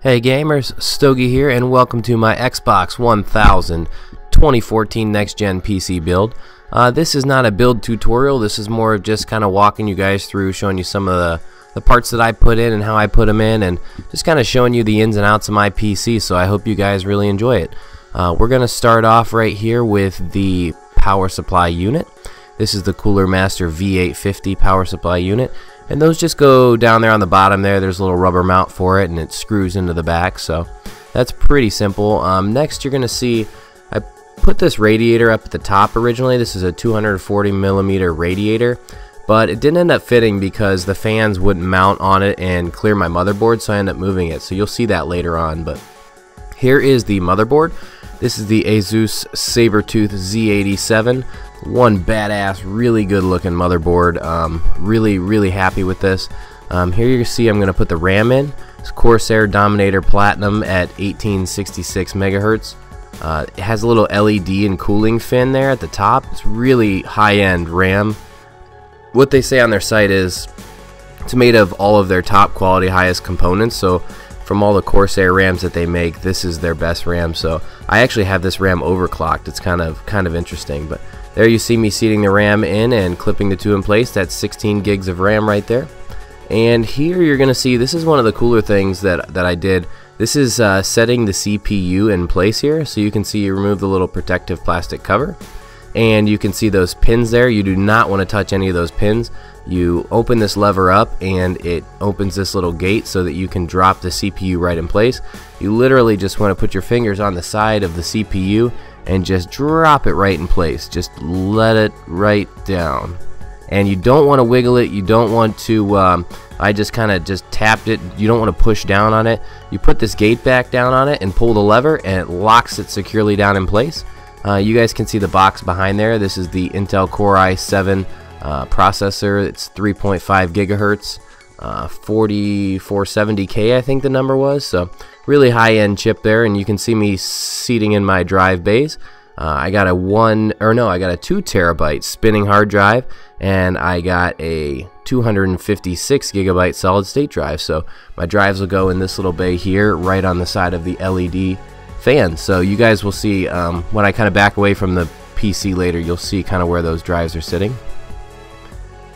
Hey gamers, Stogie here and welcome to my Xbox 1000 2014 Next Gen PC build. This is not a build tutorial, this is more of just kind of walking you guys through, showing you some of the parts that I put in and how I put them in, and just kind of showing you the ins and outs of my PC, so I hope you guys really enjoy it. We're going to start off right here with the power supply unit. This is the Cooler Master V850 power supply unit. And those just go down there on the bottom there. There's a little rubber mount for it and it screws into the back, so that's pretty simple. Next you're going to see I put this radiator up at the top originally. This is a 240mm radiator, but it didn't end up fitting because the fans wouldn't mount on it and clear my motherboard, so I ended up moving it. So you'll see that later on, but here is the motherboard. This is the Asus Sabertooth Z87. One badass, really good looking motherboard. Really happy with this. Here you see I'm going to put the RAM in. It's Corsair Dominator Platinum at 1866 megahertz. It has a little LED and cooling fin there at the top. It's really high-end RAM. What they say on their site is it's made of all of their top quality, highest components. So from all the Corsair RAMs that they make, this is their best RAM. So I actually have this RAM overclocked. It's kind of interesting, but there you see me seating the RAM in and clipping the two in place. That's 16 gigs of RAM right there. And here you're gonna see, this is one of the cooler things that I did. This is setting the CPU in place here. So you can see you remove the little protective plastic cover, and you can see those pins there. You do not want to touch any of those pins. You open this lever up and it opens this little gate so that you can drop the CPU right in place. You literally just want to put your fingers on the side of the CPU and just drop it right in place. Just let it right down. And you don't want to wiggle it. You don't want to, I just kind of just tapped it. You don't want to push down on it. You put this gate back down on it and pull the lever and it locks it securely down in place. You guys can see the box behind there. This is the Intel Core i7 processor. It's 3.5 gigahertz, 4470K I think the number was. So really high-end chip there, and you can see me seating in my drive bays. I got a 2 terabyte spinning hard drive, and I got a 256 gigabyte solid state drive. So my drives will go in this little bay here, right on the side of the LED fan. So you guys will see when I kind of back away from the PC later, you'll see kind of where those drives are sitting.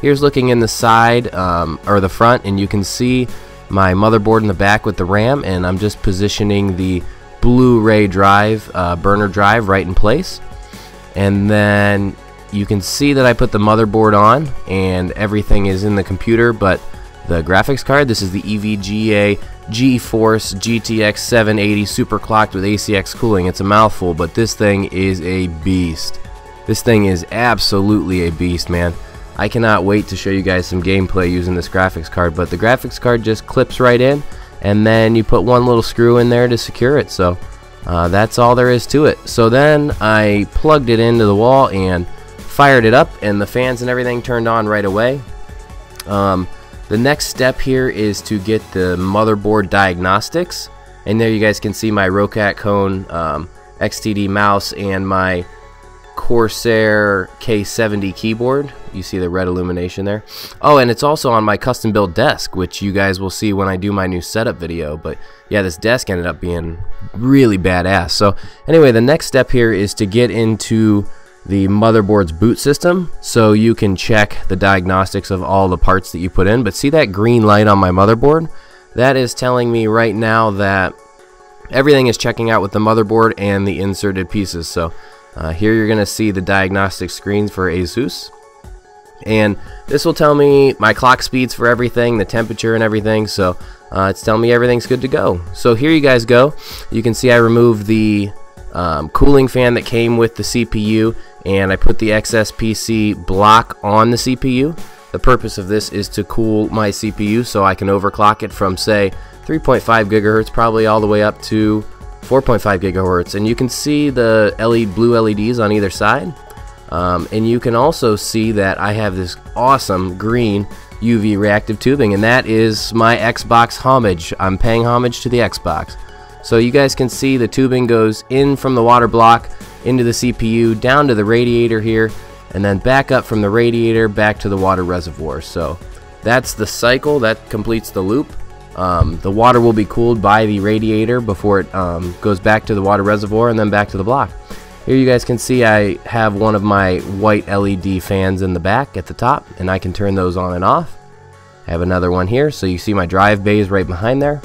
Here's looking in the side or the front, and you can see my motherboard in the back with the RAM, and I'm just positioning the Blu-ray drive, burner drive, right in place. And then you can see that I put the motherboard on and everything is in the computer, but the graphics card, this is the EVGA GeForce GTX 780 superclocked with ACX cooling. It's a mouthful, but this thing is a beast. This thing is absolutely a beast, man. I cannot wait to show you guys some gameplay using this graphics card, but the graphics card just clips right in, and then you put one little screw in there to secure it. So that's all there is to it. So then I plugged it into the wall and fired it up, and the fans and everything turned on right away. The next step here is to get the motherboard diagnostics, and there you guys can see my Rocat Cone XTD mouse and my Corsair K70 keyboard. You see the red illumination there. Oh, and it's also on my custom built desk, which you guys will see when I do my new setup video. But yeah, this desk ended up being really badass. So anyway, the next step here is to get into the motherboard's boot system so you can check the diagnostics of all the parts that you put in. But see that green light on my motherboard? That is telling me right now that everything is checking out with the motherboard and the inserted pieces. So here you're going to see the diagnostic screens for Asus, and this will tell me my clock speeds for everything, the temperature and everything. So it's telling me everything's good to go. So here you guys go. You can see I removed the cooling fan that came with the CPU, and I put the XSPC block on the CPU. The purpose of this is to cool my CPU so I can overclock it from, say, 3.5 gigahertz probably all the way up to 4.5 gigahertz, and you can see the blue LEDs on either side, and you can also see that I have this awesome green UV reactive tubing, and that is my Xbox homage. I'm paying homage to the Xbox. So you guys can see the tubing goes in from the water block into the CPU, down to the radiator here, and then back up from the radiator back to the water reservoir. So that's the cycle that completes the loop. The water will be cooled by the radiator before it goes back to the water reservoir and then back to the block. Here you guys can see I have one of my white LED fans in the back at the top, and I can turn those on and off. I have another one here, so you see my drive bays right behind there.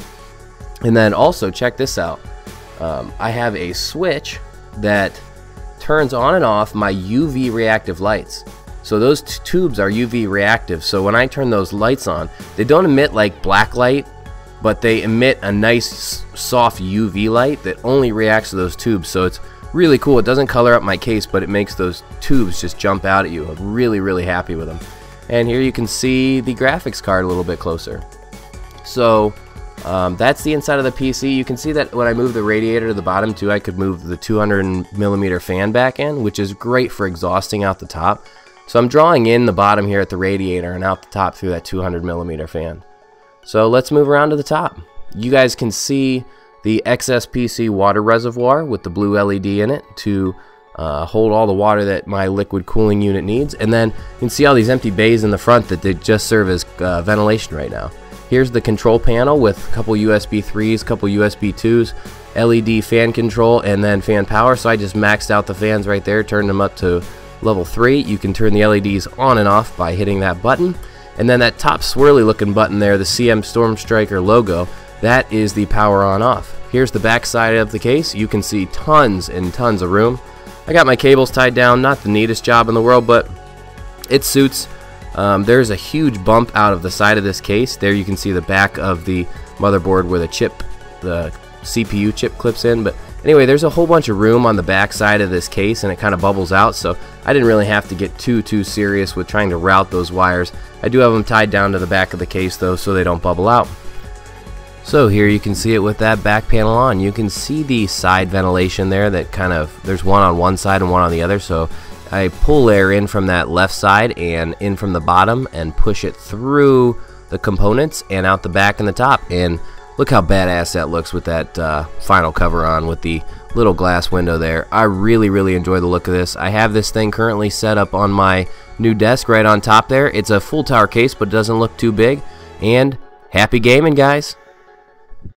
And then also check this out. I have a switch that turns on and off my UV reactive lights. So those tubes are UV reactive, so when I turn those lights on, they don't emit like black light, but they emit a nice soft UV light that only reacts to those tubes. So it's really cool. It doesn't color up my case, but it makes those tubes just jump out at you. I'm really happy with them. And here you can see the graphics card a little bit closer. So that's the inside of the PC. You can see that when I move the radiator to the bottom too, I could move the 200mm fan back in, which is great for exhausting out the top. So I'm drawing in the bottom here at the radiator and out the top through that 200mm fan. So let's move around to the top. You guys can see the XSPC water reservoir with the blue LED in it to hold all the water that my liquid cooling unit needs. And then you can see all these empty bays in the front that they just serve as ventilation right now. Here's the control panel with a couple USB 3s, couple USB 2s, LED fan control, and then fan power. So I just maxed out the fans right there, turned them up to level 3. You can turn the LEDs on and off by hitting that button. And then that top swirly looking button there, the CM Storm Striker logo, that is the power on off. Here's the back side of the case. You can see tons and tons of room. I got my cables tied down, not the neatest job in the world, but it suits. There's a huge bump out of the side of this case. There you can see the back of the motherboard where the CPU chip clips in. But anyway, there's a whole bunch of room on the back side of this case, and it kind of bubbles out, so I didn't really have to get too serious with trying to route those wires. I do have them tied down to the back of the case though, so they don't bubble out. So here you can see it with that back panel on. You can see the side ventilation there that there's one on one side and one on the other. So I pull air in from that left side and in from the bottom and push it through the components and out the back and the top. And look how badass that looks with that final cover on with the little glass window there. I really enjoy the look of this. I have this thing currently set up on my new desk right on top there. It's a full tower case, but it doesn't look too big. And happy gaming, guys.